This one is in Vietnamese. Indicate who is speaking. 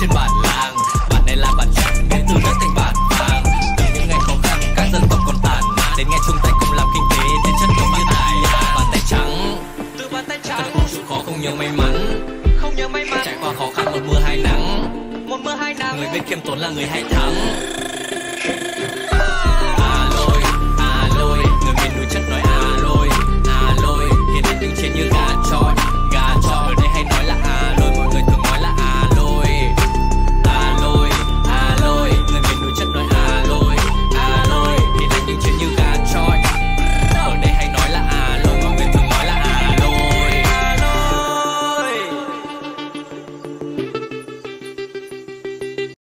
Speaker 1: Trên bản làng, bản này là bản chất biến từ đất thành bản vàng. Từ những ngày khó khăn, các dân tộc còn tàn đến ngày chung tay cùng làm kinh tế, thế chất giống như người biết khiêm tốn là người hay thắng. À lôi, người miền núi chất nói à lôi, hiền đến đứng trên như gà chọi.